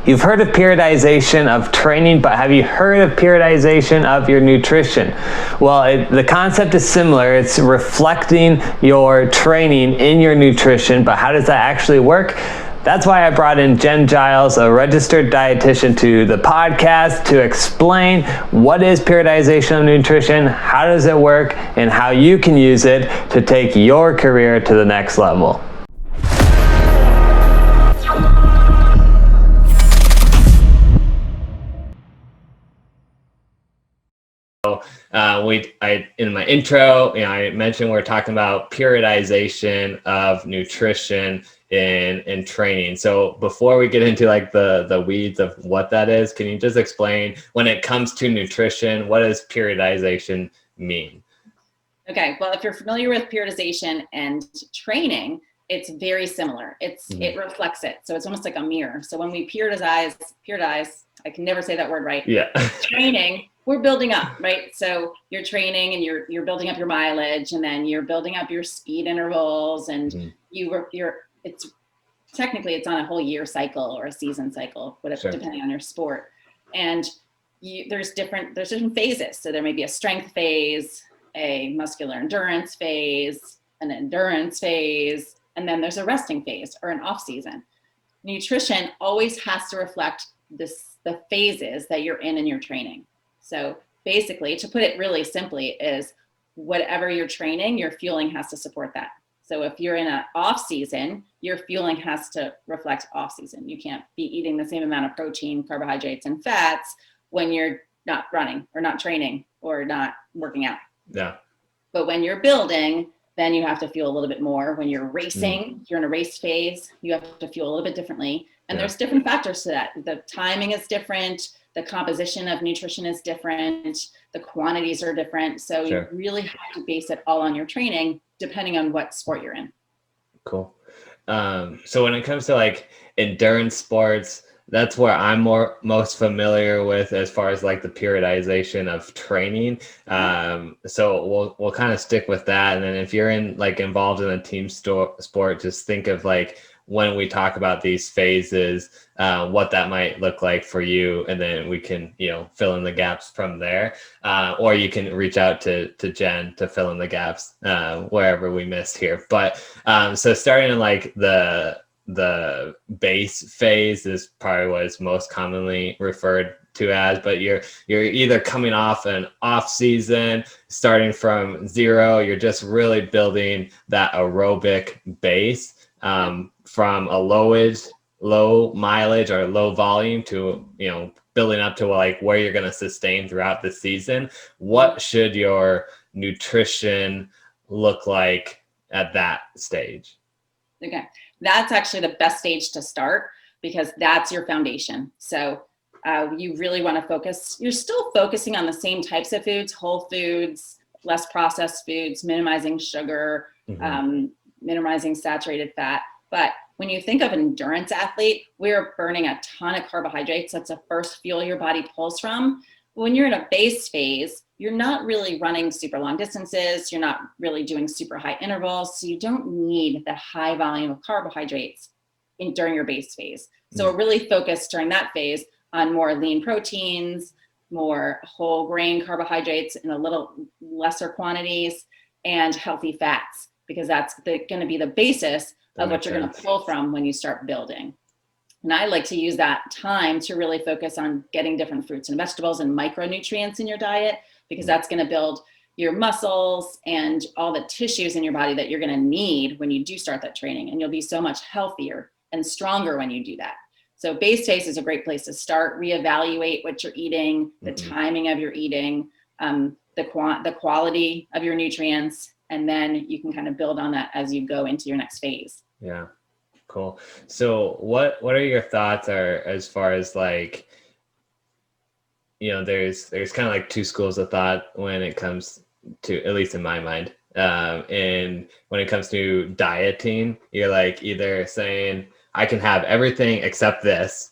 You've heard of periodization of training, but have you heard of periodization of your nutrition? Well, the concept is similar. It's reflecting your training in your nutrition, but how does that actually work? That's why I brought in Jenn Giles, a registered dietitian, to the podcast to explain what is periodization of nutrition, how does it work, and how you can use it to take your career to the next level. In my intro, I mentioned we're talking about periodization of nutrition in training. So before we get into like the weeds of what that is, can you just explain, when it comes to nutrition, what does periodization mean? Okay, well, if you're familiar with periodization and training, it's very similar. It reflects it. So it's almost like a mirror. So when we periodize, I can never say that word right. Yeah. Training, we're building up, right? So you're training and you're building up your mileage, and then you're building up your speed intervals, and it's technically it's on a whole year cycle or a season cycle, whatever, depending on your sport. And there's different phases. So there may be a strength phase, a muscular endurance phase, an endurance phase, and then there's a resting phase or an off season. Nutrition always has to reflect the phases that you're in your training. So basically, to put it really simply, is whatever you're training, your fueling has to support that. So if you're in an off season, your fueling has to reflect off season. You can't be eating the same amount of protein, carbohydrates, and fats when you're not running or not training or not working out. Yeah. But when you're building, then you have to fuel a little bit more. When you're racing, you're in a race phase, you have to fuel a little bit differently. And there's different factors to that. The timing is different. The composition of nutrition is different. The quantities are different. So you really have to base it all on your training, depending on what sport you're in. Cool. So when it comes to like endurance sports, that's where I'm most familiar with as far as like the periodization of training. So we'll kind of stick with that. And then if you're involved in a team sport, just think of like, when we talk about these phases, what that might look like for you, and then we can, fill in the gaps from there. Or you can reach out to Jenn to fill in the gaps wherever we missed here. But so starting in like the base phase is probably what is most commonly referred to as, but you're either coming off an off season, starting from zero, you're just really building that aerobic base. From a low mileage or low volume to, building up to like where you're going to sustain throughout the season. What should your nutrition look like at that stage? Okay. That's actually the best stage to start, because that's your foundation. So you really want to focus. You're still focusing on the same types of foods, whole foods, less processed foods, minimizing sugar, minimizing saturated fat. But when you think of an endurance athlete, we're burning a ton of carbohydrates. That's the first fuel your body pulls from. When you're in a base phase, you're not really running super long distances. You're not really doing super high intervals. So you don't need the high volume of carbohydrates during your base phase. So we're really focused during that phase on more lean proteins, more whole grain carbohydrates in a little lesser quantities, and healthy fats, because that's going to be the basis of what you're going to pull from when you start building. And I like to use that time to really focus on getting different fruits and vegetables and micronutrients in your diet, because that's going to build your muscles and all the tissues in your body that you're going to need when you do start that training. And you'll be so much healthier and stronger when you do that. So base phase is a great place to start. Reevaluate what you're eating, the timing of your eating, the quality of your nutrients, and then you can kind of build on that as you go into your next phase. Yeah, cool. So what are your thoughts as far as like, there's kind of like two schools of thought when it comes to, at least in my mind, and when it comes to dieting, you're like either saying I can have everything except this,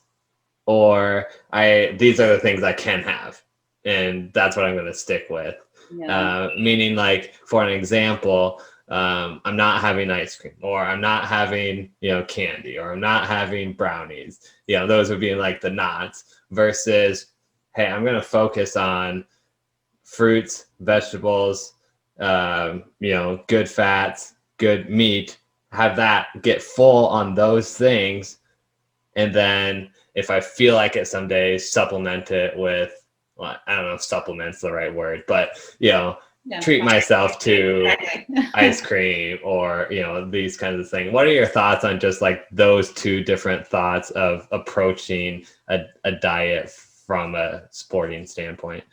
or these are the things I can have, and that's what I'm going to stick with. Yeah. Meaning, like, for an example, I'm not having ice cream, or I'm not having, candy, or I'm not having brownies. Those would be like the nots versus, hey, I'm going to focus on fruits, vegetables, good fats, good meat, have that get full on those things. And then if I feel like it some days, supplement it with, well, I don't know if supplement's the right word, but, treat myself to ice cream or, these kinds of things. What are your thoughts on just like those two different thoughts of approaching a diet from a sporting standpoint?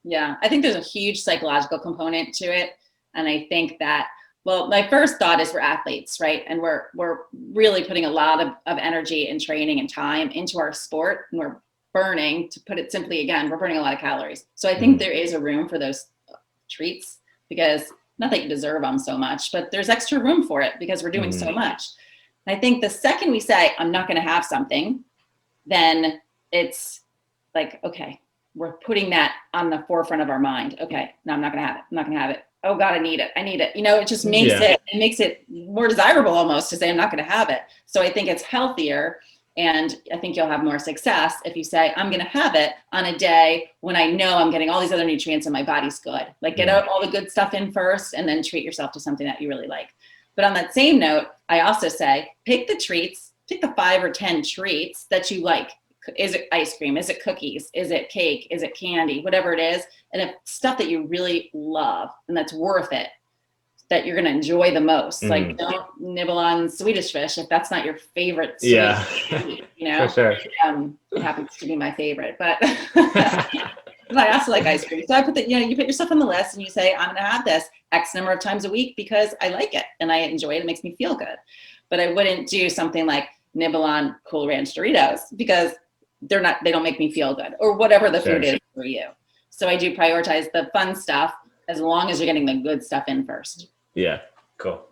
Yeah, I think there's a huge psychological component to it. And I think that, well, my first thought is we're athletes, right? And we're really putting a lot of energy and training and time into our sport. And we're burning, to put it simply again, we're burning a lot of calories. So I think there is a room for those treats, because not that you deserve them so much, but there's extra room for it because we're doing so much. And I think the second we say, I'm not going to have something, then it's like, okay, we're putting that on the forefront of our mind. Okay, no, I'm not going to have it. I'm not going to have it. Oh God, I need it. It just makes it more desirable almost to say I'm not going to have it. So I think it's healthier. And I think you'll have more success if you say, I'm going to have it on a day when I know I'm getting all these other nutrients and my body's good. Like get out all the good stuff in first and then treat yourself to something that you really like. But on that same note, I also say, pick the treats, pick the 5 or 10 treats that you like. Is it ice cream? Is it cookies? Is it cake? Is it candy? Whatever it is. And if stuff that you really love and that's worth it, that you're going to enjoy the most. Like don't nibble on Swedish fish if that's not your favorite Swedish candy, For sure. It happens to be my favorite, but I also like ice cream. So I put you put yourself on the list and you say, I'm going to have this X number of times a week because I like it and I enjoy it. It makes me feel good. But I wouldn't do something like nibble on Cool Ranch Doritos because they don't make me feel good, or whatever the food is for you. So I do prioritize the fun stuff as long as you're getting the good stuff in first. Yeah. Cool.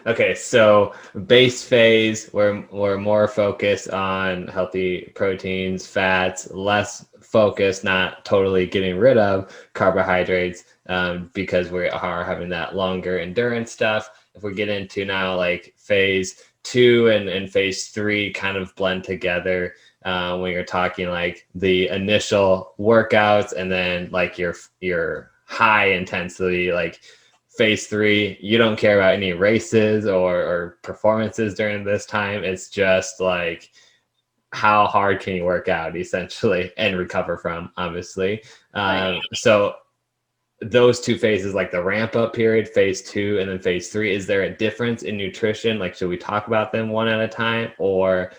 Okay. So base phase, we're more focused on healthy proteins, fats, less focused, not totally getting rid of carbohydrates, because we are having that longer endurance stuff. If we get into now like phase 2 and phase 3 kind of blend together, when you're talking like the initial workouts and then like your high intensity, like phase 3, you don't care about any races or performances during this time. It's just like, how hard can you work out essentially and recover from, obviously. So those two phases, like the ramp up period, phase 2 and then phase 3, is there a difference in nutrition? Like, should we talk about them one at a time or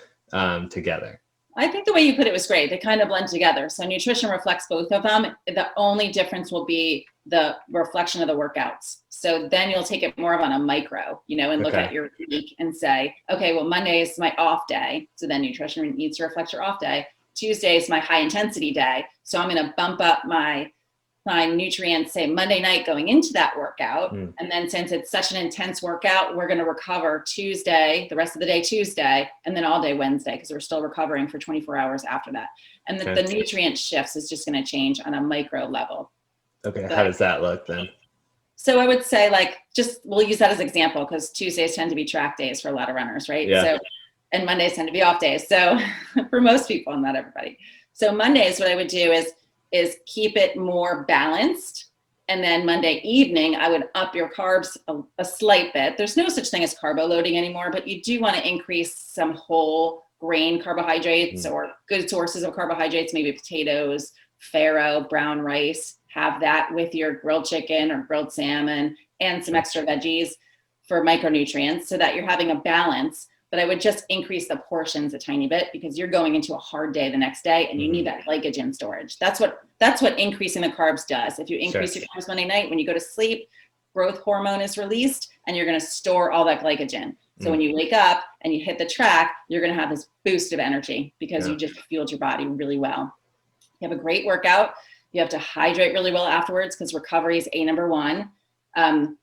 together? I think the way you put it was great. They kind of blend together. So nutrition reflects both of them. The only difference will be the reflection of the workouts. So then you'll take it more of on a micro, and look at your week and say, okay, well, Monday is my off day. So then nutrition needs to reflect your off day. Tuesday is my high intensity day. So I'm going to bump up my nutrients, say Monday night going into that workout. And then since it's such an intense workout, we're going to recover Tuesday, the rest of the day Tuesday, and then all day Wednesday, because we're still recovering for 24 hours after that. And the nutrient shifts is just going to change on a micro level. Okay. How does that look then? So I would say we'll use that as example because Tuesdays tend to be track days for a lot of runners, right? Yeah. So, and Mondays tend to be off days. So for most people, not everybody. So Mondays, what I would do is keep it more balanced. And then Monday evening, I would up your carbs a slight bit. There's no such thing as carbo loading anymore, but you do want to increase some whole grain carbohydrates or good sources of carbohydrates, maybe potatoes, farro, brown rice. Have that with your grilled chicken or grilled salmon and some extra veggies for micronutrients so that you're having a balance. But I would just increase the portions a tiny bit because you're going into a hard day the next day and you need that glycogen storage. That's what increasing the carbs does. If you increase your carbs Monday night, when you go to sleep, growth hormone is released and you're going to store all that glycogen. So when you wake up and you hit the track, you're going to have this boost of energy because you just fueled your body really well. You have a great workout. You have to hydrate really well afterwards because recovery is number one.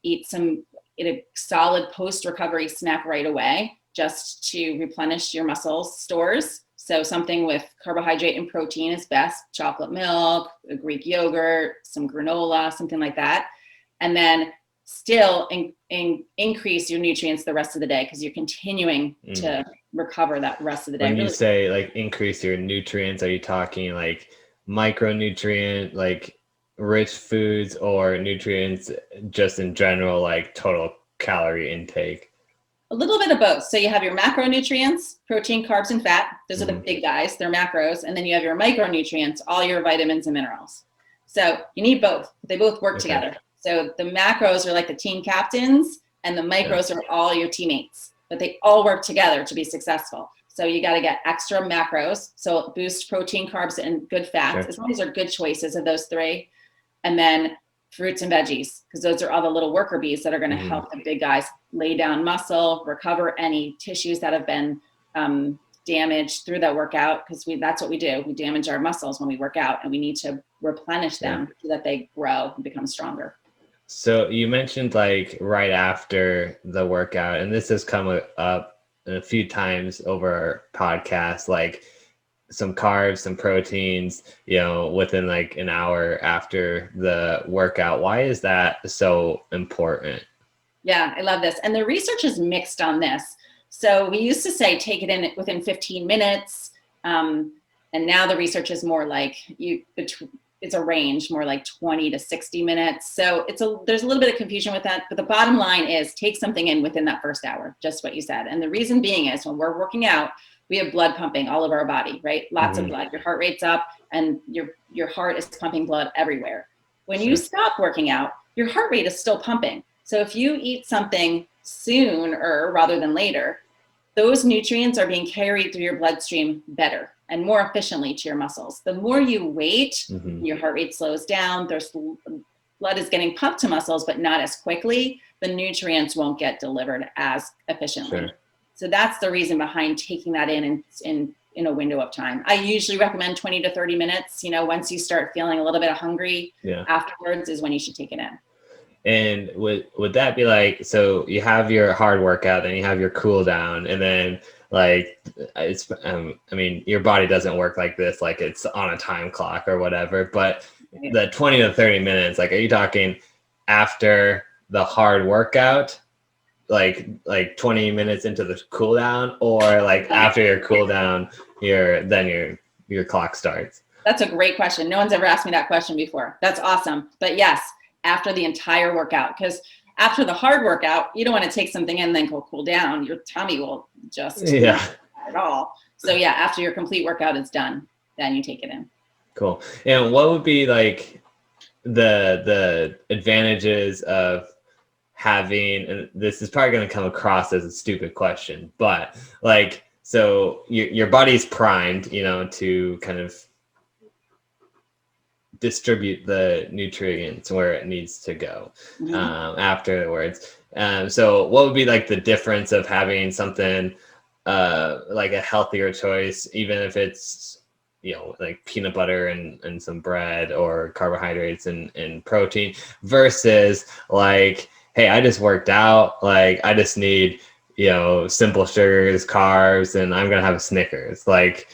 Eat a solid post-recovery snack right away just to replenish your muscle stores. So something with carbohydrate and protein is best. Chocolate milk, a Greek yogurt, some granola, something like that. And then still increase your nutrients the rest of the day because you're continuing to recover that rest of the day. When you say like increase your nutrients, are you talking like micronutrient, like rich foods, or nutrients just in general, like total calorie intake? A little bit of both. So you have your macronutrients, protein, carbs, and fat. Those are the big guys, they're macros. And then you have your micronutrients, all your vitamins and minerals. So you need both. They both work together. So the macros are like the team captains, and the micros are all your teammates, but they all work together to be successful. So you got to get extra macros. So boost protein, carbs, and good fats, as long as they're good choices of those three. And then fruits and veggies, because those are all the little worker bees that are going to help the big guys lay down muscle, recover any tissues that have been damaged through that workout, because that's what we do. We damage our muscles when we work out, and we need to replenish them so that they grow and become stronger. So you mentioned like right after the workout, and this has come up a few times over our podcast, like some carbs, some proteins, within like an hour after the workout. Why is that so important? Yeah, I love this. And the research is mixed on this. So we used to say, take it in within 15 minutes. And now the research is more like it's a range, more like 20 to 60 minutes. So there's a little bit of confusion with that, but the bottom line is take something in within that first hour, just what you said. And the reason being is when we're working out, we have blood pumping all over our body, right? Lots of blood. Your heart rate's up, and your heart is pumping blood everywhere. When you stop working out, your heart rate is still pumping. So if you eat something sooner rather than later, those nutrients are being carried through your bloodstream better and more efficiently to your muscles. The more you wait, your heart rate slows down. Blood is getting pumped to muscles, but not as quickly. The nutrients won't get delivered as efficiently. Sure. So that's the reason behind taking that in a window of time. I usually recommend 20 to 30 minutes. Once you start feeling a little bit hungry, afterwards is when you should take it in. And would that be like, so you have your hard workout, then you have your cool down, and then like it's your body doesn't work like this, like it's on a time clock or whatever, but the 20 to 30 minutes, like, are you talking after the hard workout, like 20 minutes into the cool down, or like after your cool down, your clock starts? That's a great question. No one's ever asked me that question before. That's awesome. But yes, after the entire workout, because after the hard workout, you don't want to take something in and then go cool down. Your tummy will just not at all. So yeah, after your complete workout is done, then you take it in. Cool. And what would be like the advantages of having, and this is probably going to come across as a stupid question, but like, so your body's primed, to kind of distribute the nutrients where it needs to go afterwards. So what would be like the difference of having something like a healthier choice, even if it's, like peanut butter and some bread, or carbohydrates and protein, versus like, hey, I just worked out, like I just need, simple sugars, carbs, and I'm gonna have a Snickers. Like,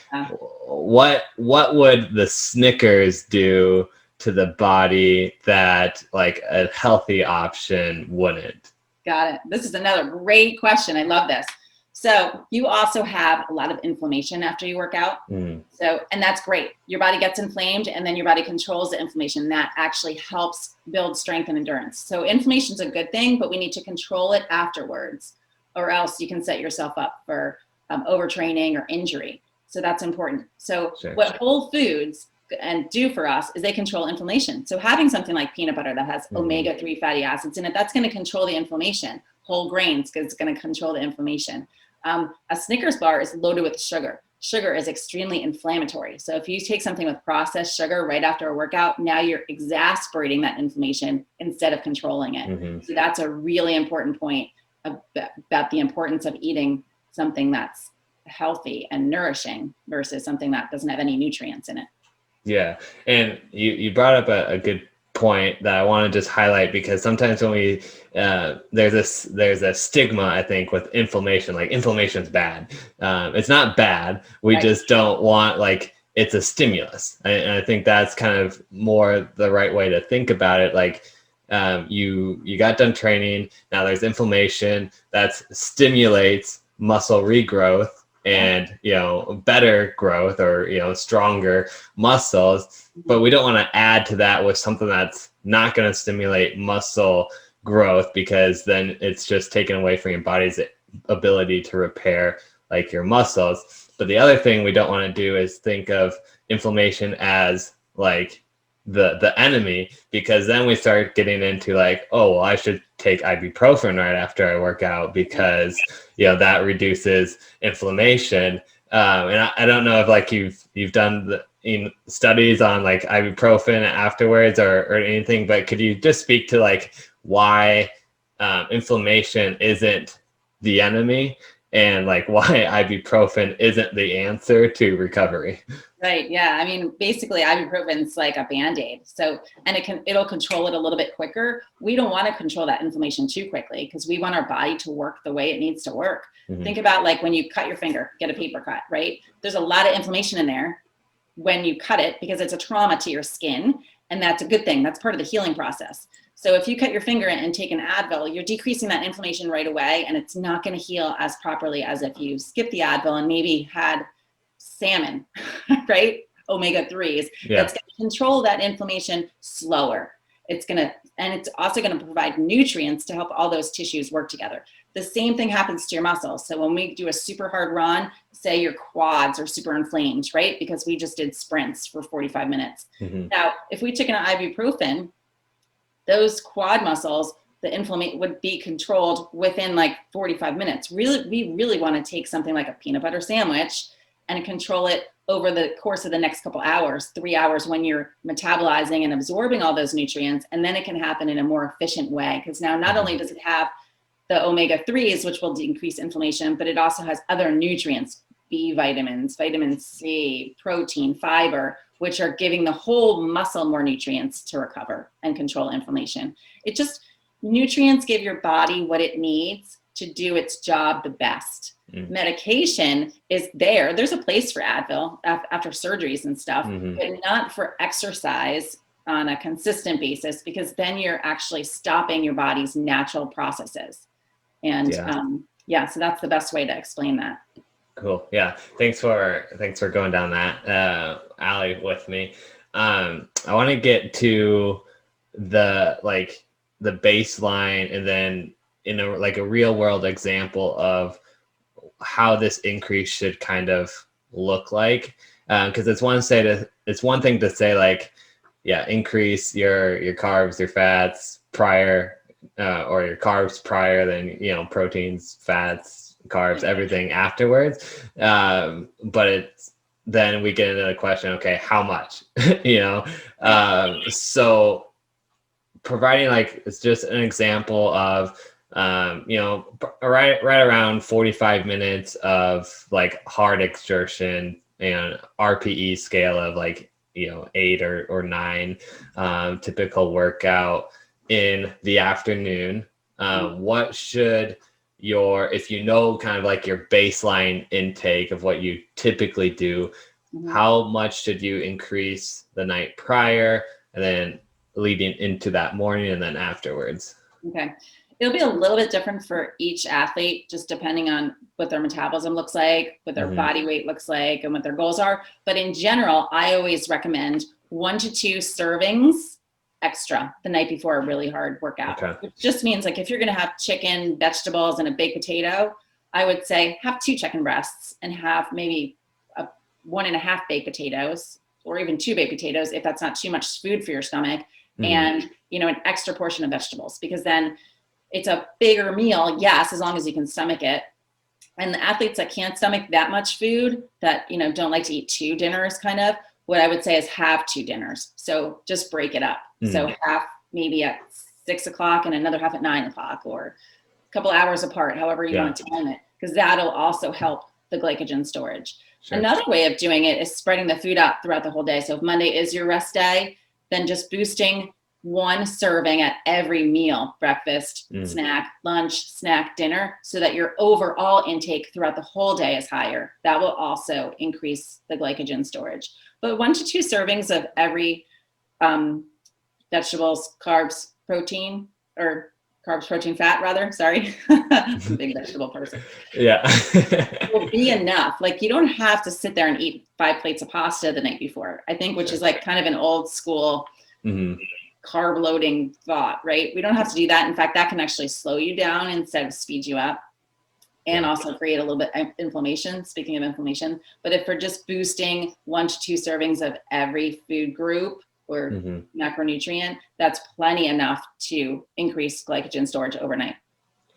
what would the Snickers do to the body that like a healthy option wouldn't? Got it. This is another great question. I love this. So you also have a lot of inflammation after you work out. So, and that's great. Your body gets inflamed, and then your body controls the inflammation. That actually helps build strength and endurance. So inflammation is a good thing, but we need to control it afterwards, or else you can set yourself up for overtraining or injury. So that's important. So what whole foods do for us is they control inflammation. So having something like peanut butter that has omega-3 fatty acids in it, that's going to control the inflammation. Whole grains, because it's going to control the inflammation. A Snickers bar is loaded with sugar. Sugar is extremely inflammatory. So if you take something with processed sugar right after a workout, now you're exasperating that inflammation instead of controlling it. So that's a really important point about the importance of eating something that's healthy and nourishing versus something that doesn't have any nutrients in it. Yeah. And you brought up a good point that I want to just highlight, because sometimes when we there's a stigma, I think, with inflammation. Like, inflammation's bad. It's not bad. We just don't want, like, it's a stimulus. And I think that's kind of more the right way to think about it. Like, You got done training. Now there's inflammation that stimulates muscle regrowth and better growth, or stronger muscles. But we don't want to add to that with something that's not going to stimulate muscle growth, because then it's just taken away from your body's ability to repair like your muscles. But the other thing we don't want to do is think of inflammation as like the enemy, because then we start getting into like, oh, well, I should take ibuprofen right after I work out because that reduces inflammation. And I don't know if like you've done studies on like ibuprofen afterwards or anything, but could you just speak to like why inflammation isn't the enemy, and like why ibuprofen isn't the answer to recovery? Right. Yeah. I mean, basically ibuprofen's like a Band-Aid. So, and it'll control it a little bit quicker. We don't want to control that inflammation too quickly, because we want our body to work the way it needs to work. Mm-hmm. Think about like when you cut your finger, get a paper cut, right? There's a lot of inflammation in there when you cut it, because it's a trauma to your skin. And that's a good thing. That's part of the healing process. So if you cut your finger and take an Advil, you're decreasing that inflammation right away, and it's not going to heal as properly as if you skip the Advil and maybe had salmon, right? Omega-3s. Yeah. That's going to control that inflammation slower. And it's also going to provide nutrients to help all those tissues work together. The same thing happens to your muscles. So when we do a super hard run, say your quads are super inflamed, right? Because we just did sprints for 45 minutes. Mm-hmm. Now, if we took an ibuprofen, those quad muscles, the inflammation would be controlled within like 45 minutes. Really, we really want to take something like a peanut butter sandwich and control it over the course of the next couple hours, 3 hours, when you're metabolizing and absorbing all those nutrients. And then it can happen in a more efficient way, because now not only does it have the omega-3s, which will increase inflammation, but it also has other nutrients, B vitamins, vitamin C, protein, fiber, which are giving the whole muscle more nutrients to recover and control inflammation. Nutrients give your body what it needs to do its job the best. Mm-hmm. Medication is there. There's a place for Advil after surgeries and stuff, mm-hmm. but not for exercise on a consistent basis, because then you're actually stopping your body's natural processes. And so that's the best way to explain that. Cool. Yeah. Thanks for going down that alley with me. I want to get to the baseline, and then in a real world example of how this increase should kind of look like. Because it's one thing to say like, increase your carbs, your fats prior, or your carbs prior, then proteins, fats, carbs, everything afterwards. But then we get into the question, okay, how much? So providing it's just an example of right around 45 minutes of hard exertion and RPE scale of 8 or 9, typical workout in the afternoon. What should if kind of your baseline intake of what you typically do, how much should you increase the night prior, and then leading into that morning, and then afterwards? Okay. It'll be a little bit different for each athlete, just depending on what their metabolism looks like, what their body weight looks like, and what their goals are. But in general, I always recommend 1 to 2 servings extra the night before a really hard workout. Okay. Which just means if you're going to have chicken, vegetables, and a baked potato, I would say have 2 chicken breasts and have maybe 1.5 baked potatoes, or even 2 baked potatoes if that's not too much food for your stomach, and an extra portion of vegetables, because then it's a bigger meal, yes, as long as you can stomach it. And the athletes that can't stomach that much food, that don't like to eat 2 dinners, kind of, what I would say is have 2 dinners. So just break it up. So half maybe at 6 o'clock and another half at 9 o'clock, or a couple hours apart, however you want to time it, because that'll also help the glycogen storage. Sure. Another way of doing it is spreading the food out throughout the whole day. So if Monday is your rest day, then just boosting 1 serving at every meal, breakfast, snack, lunch, snack, dinner, so that your overall intake throughout the whole day is higher. That will also increase the glycogen storage. But 1 to 2 servings of every vegetables, carbs, protein, or carbs, protein, fat rather, sorry. I'm a big vegetable person. Yeah. Will be enough. Like, you don't have to sit there and eat 5 plates of pasta the night before, I think, which is like kind of an old school carb loading thought, right? We don't have to do that. In fact, that can actually slow you down instead of speed you up, and also create a little bit of inflammation, speaking of inflammation. But if we're just boosting 1 to 2 servings of every food group or macronutrient, that's plenty enough to increase glycogen storage overnight.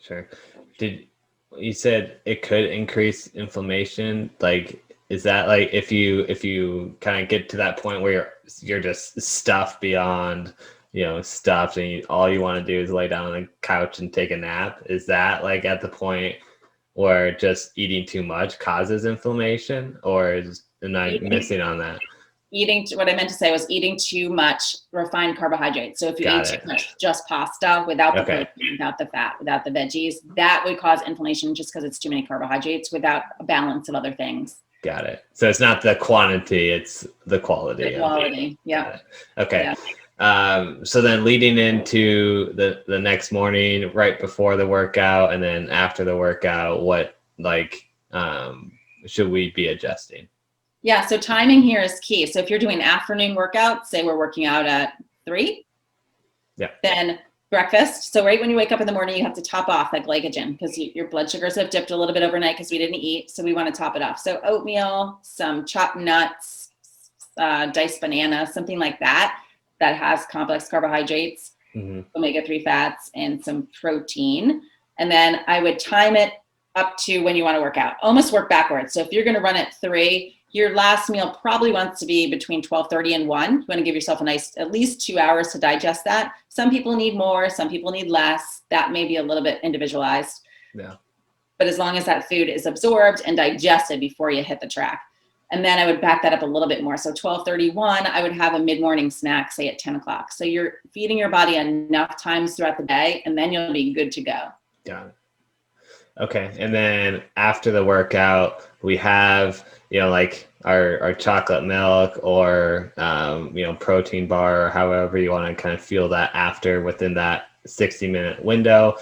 Sure. You said it could increase inflammation? Like, is that like if you kind of get to that point where you're just stuffed beyond, stuffed, and all you want to do is lay down on the couch and take a nap? Is that like at the point where just eating too much causes inflammation, or am I missing on that? What I meant to say was eating too much refined carbohydrates. So if you eat too much just pasta without the protein, without the fat, without the veggies, that would cause inflammation just because it's too many carbohydrates without a balance of other things. Got it. So it's not the quantity, it's the quality. The quality, yeah. Okay. Yeah. So then leading into the next morning, right before the workout and then after the workout, what should we be adjusting? Yeah, so timing here is key. So if you're doing afternoon workouts, say we're working out at 3, then breakfast. So right when you wake up in the morning, you have to top off that glycogen because your blood sugars have dipped a little bit overnight because we didn't eat. So we want to top it off. So oatmeal, some chopped nuts, diced banana, something like that has complex carbohydrates, omega-3 fats, and some protein. And then I would time it up to when you want to work out. Almost work backwards. So if you're going to run at 3, your last meal probably wants to be between 12:30 and 1. You want to give yourself a nice, at least 2 hours to digest that. Some people need more, some people need less. That may be a little bit individualized. Yeah. But as long as that food is absorbed and digested before you hit the track. And then I would back that up a little bit more. So 12:31, I would have a mid-morning snack, say at 10 o'clock. So you're feeding your body enough times throughout the day, and then you'll be good to go. Got it. Okay. And then after the workout, we have, like our chocolate milk or, protein bar, or however you want to kind of feel that after within that 60-minute window.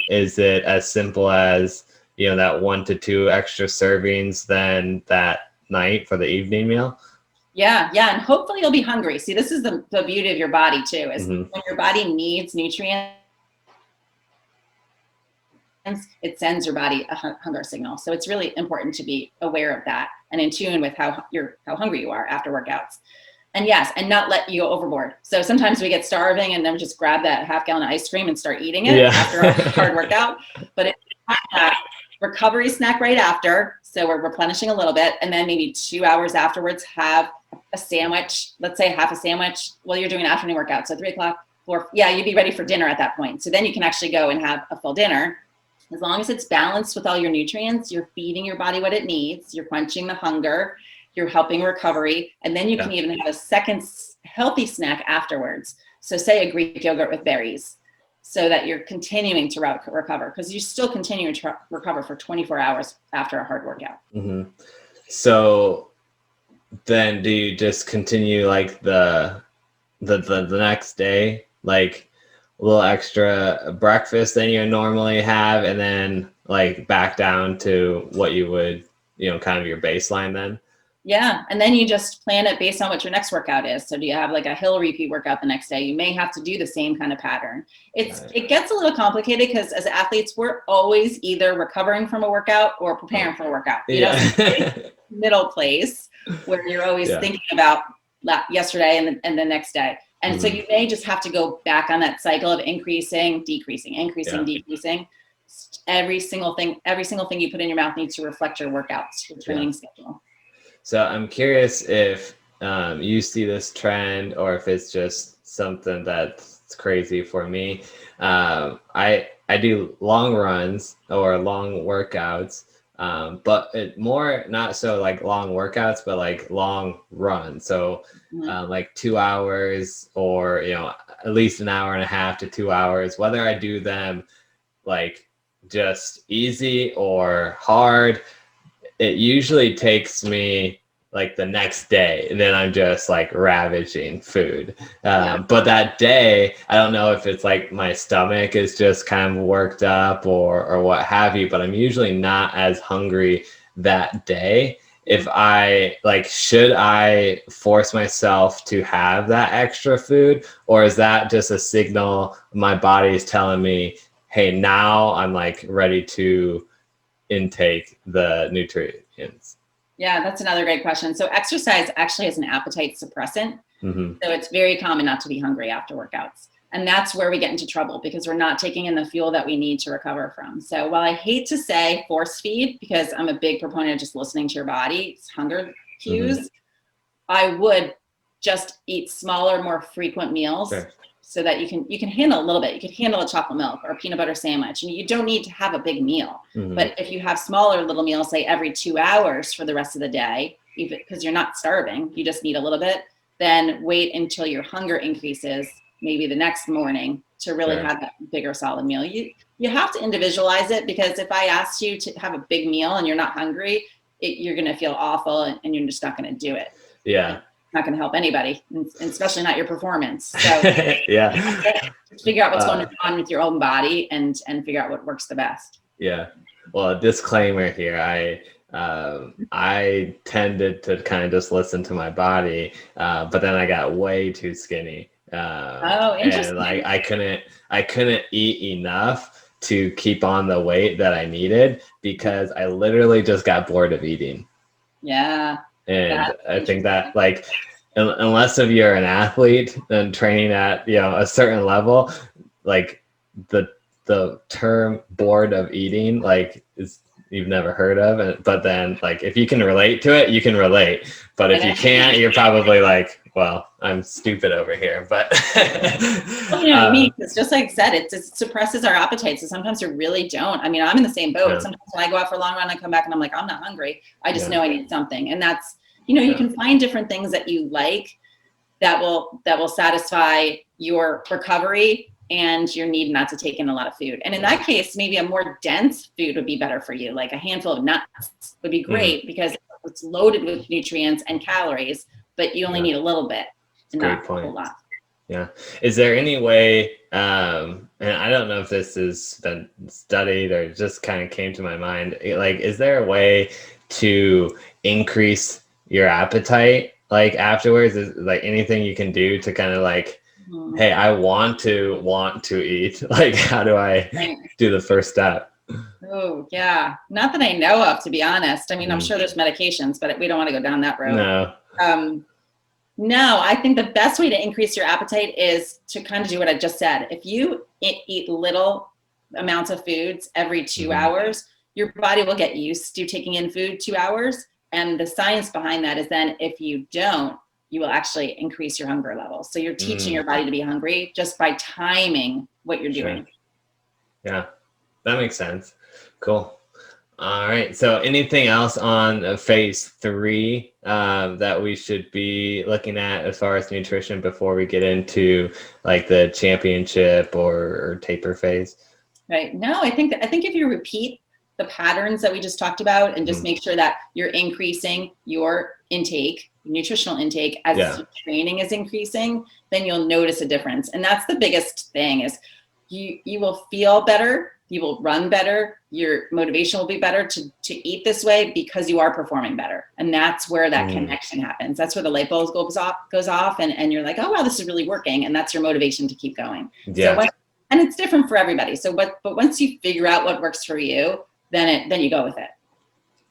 Is it as simple as, that 1 to 2 extra servings then that night for the evening meal? Yeah. And hopefully you'll be hungry. See, this is the beauty of your body too, is when your body needs nutrients, it sends your body a hunger signal. So it's really important to be aware of that and in tune with how hungry you are after workouts. And yes, and not let you go overboard. So sometimes we get starving and then just grab that half-gallon of ice cream and start eating it after a hard workout. But if you have that recovery snack right after, so we're replenishing a little bit, and then maybe 2 hours afterwards, have a sandwich, let's say half a sandwich while you're doing an afternoon workout. So 3 o'clock, 4, you'd be ready for dinner at that point. So then you can actually go and have a full dinner. As long as it's balanced with all your nutrients, you're feeding your body what it needs, you're quenching the hunger, you're helping recovery, and then you can even have a second healthy snack afterwards. So say a Greek yogurt with berries, so that you're continuing to recover, because you still continue to recover for 24 hours after a hard workout. So then do you just continue like the next day, like a little extra breakfast than you normally have, and then like back down to what you would, kind of your baseline then? Yeah. And then you just plan it based on what your next workout is. So do you have like a hill repeat workout the next day? You may have to do the same kind of pattern. It gets a little complicated because as athletes, we're always either recovering from a workout or preparing for a workout. Middle place where you're always thinking about yesterday and the next day. And so you may just have to go back on that cycle of increasing, decreasing. Every single thing you put in your mouth needs to reflect your workouts, your training schedule. So I'm curious if you see this trend or if it's just something that's crazy for me. I do long runs or long workouts, but it more not so like long workouts, but like long runs. So like 2 hours or, at least an hour and a half to 2 hours, whether I do them like just easy or hard. It usually takes me like the next day, and then I'm just like ravaging food. Yeah. But that day, I don't know if it's like my stomach is just kind of worked up or what have you, but I'm usually not as hungry that day. If I like, should I force myself to have that extra food, or is that just a signal my body is telling me, hey, now I'm like ready to intake the nutrients? Yeah, that's another great question. So exercise actually is an appetite suppressant. Mm-hmm. So it's very common not to be hungry after workouts. And that's where we get into trouble, because we're not taking in the fuel that we need to recover from. So while I hate to say force feed, because I'm a big proponent of just listening to your body, it's hunger cues, Mm-hmm. I would just eat smaller, more frequent meals. Sure. So that you can handle a little bit. You can handle a chocolate milk or a peanut butter sandwich, and you don't need to have a big meal. Mm-hmm. But if you have smaller little meals, say every 2 hours for the rest of the day, even because you're not starving, you just need a little bit, then wait until your hunger increases, maybe the next morning, to really Sure. have that bigger solid meal. You have to individualize it, because if I asked you to have a big meal and you're not hungry, you're going to feel awful, and you're just not going to do it. Yeah. Not going to help anybody, and especially not your performance. So yeah. just figure out what's going on with your own body, and figure out what works the best. Yeah. Well, a disclaimer here. I tended to kind of just listen to my body, but then I got way too skinny. Oh, interesting. And like I couldn't eat enough to keep on the weight that I needed, because I literally just got bored of eating. Yeah. And I think that, like, unless if you're an athlete and training at, you know, a certain level, like the term bored of eating, like, is you've never heard of. But then, like, if you can relate to it, you can relate. But if you can't, you're probably like, well, I'm stupid over here. But Well, you know what I mean? It's just like I said, it suppresses our appetite. So sometimes you really don't. I mean, I'm in the same boat. Yeah. Sometimes when I go out for a long run, I come back and I'm like, I'm not hungry. I just Yeah. know I need something. And that's, you know, you can find different things that you like that will satisfy your recovery and your need not to take in a lot of food. And in that case, maybe a more dense food would be better for you. Like a handful of nuts would be great, because it's loaded with nutrients and calories, but you only need a little bit and not a whole lot. Yeah. Is there any way, and I don't know if this has been studied or just kind of came to my mind, like, is there a way to increase your appetite, like, afterwards? Is like anything you can do to kind of like, hey, I want to eat, like, how do I do the first step? Oh, yeah. Not that I know of, to be honest. I mean, I'm sure there's medications, but we don't want to go down that road. No. No, I think the best way to increase your appetite is to kind of do what I just said. If you eat little amounts of foods every 2 hours, your body will get used to taking in food 2 hours. And the science behind that is then if you don't, you will actually increase your hunger levels. So you're teaching your body to be hungry just by timing what you're doing. Yeah, that makes sense. Cool. All right. So anything else on phase 3 that we should be looking at as far as nutrition before we get into like the championship or taper phase? Right. No, I think if you repeat the patterns that we just talked about and just make sure that you're increasing your intake, nutritional intake, as your training is increasing, then you'll notice a difference. And that's the biggest thing is you will feel better. You will run better. Your motivation will be better to eat this way because you are performing better. And that's where that connection happens. That's where the light bulb goes off and you're like, oh, wow, this is really working. And that's your motivation to keep going. Yeah. So and it's different for everybody. So but once you figure out what works for you, then you go with it.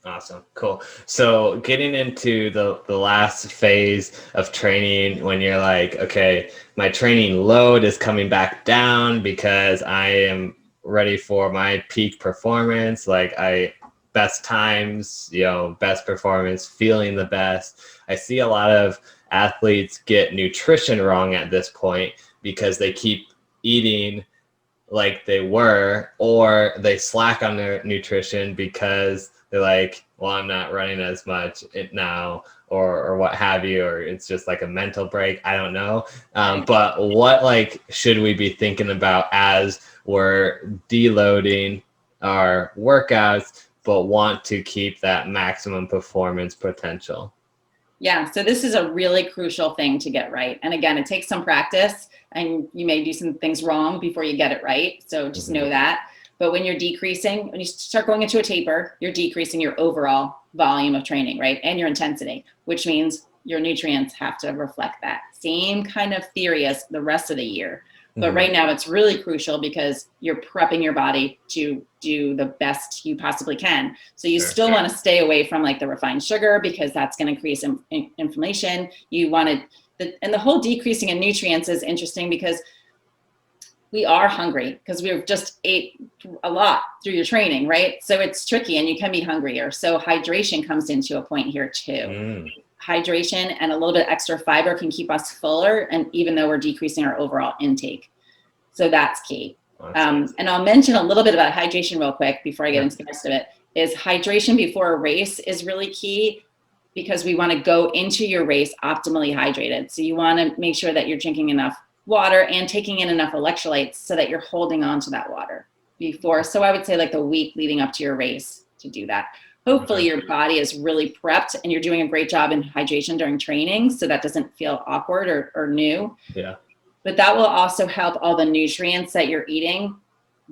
Awesome. Cool. So getting into the last phase of training, when you're like, okay, my training load is coming back down because I am ready for my peak performance, like best times, best performance, feeling the best. I see a lot of athletes get nutrition wrong at this point because they keep eating like they were, or they slack on their nutrition because they're like, well, I'm not running as much now, or what have you, or it's just like a mental break. I don't know. But what should we be thinking about as we're deloading our workouts, but want to keep that maximum performance potential? Yeah, so this is a really crucial thing to get right. And again, it takes some practice, and you may do some things wrong before you get it right. So just know that. But when you're decreasing, when you start going into a taper, you're decreasing your overall volume of training, right? And your intensity, which means your nutrients have to reflect that. Same kind of theory as the rest of the year. But right now it's really crucial because you're prepping your body to do the best you possibly can. So you still want to stay away from like the refined sugar, because that's going to increase inflammation. You want to, and the whole decreasing in nutrients is interesting because we are hungry because we've just ate a lot through your training, right? So it's tricky, and you can be hungrier. So hydration comes into a point here too. Hydration and a little bit extra fiber can keep us fuller, and even though we're decreasing our overall intake. So that's key. And I'll mention a little bit about hydration real quick before I get into the rest of it. Is hydration before a race is really key, because we want to go into your race optimally hydrated. So you want to make sure that you're drinking enough water and taking in enough electrolytes so that you're holding on to that water before. So I would say like the week leading up to your race to do that. Hopefully your body is really prepped and you're doing a great job in hydration during training, so that doesn't feel awkward or new. Yeah. But that will also help all the nutrients that you're eating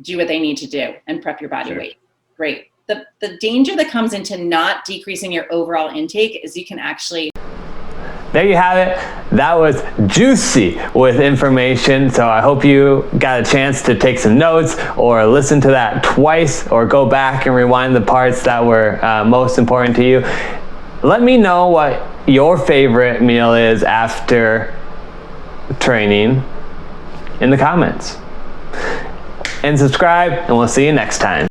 do what they need to do and prep your body weight. Great. The danger that comes into not decreasing your overall intake is you can actually... There you have it. That was juicy with information. So I hope you got a chance to take some notes, or listen to that twice, or go back and rewind the parts that were most important to you. Let me know what your favorite meal is after training in the comments. And subscribe, and we'll see you next time.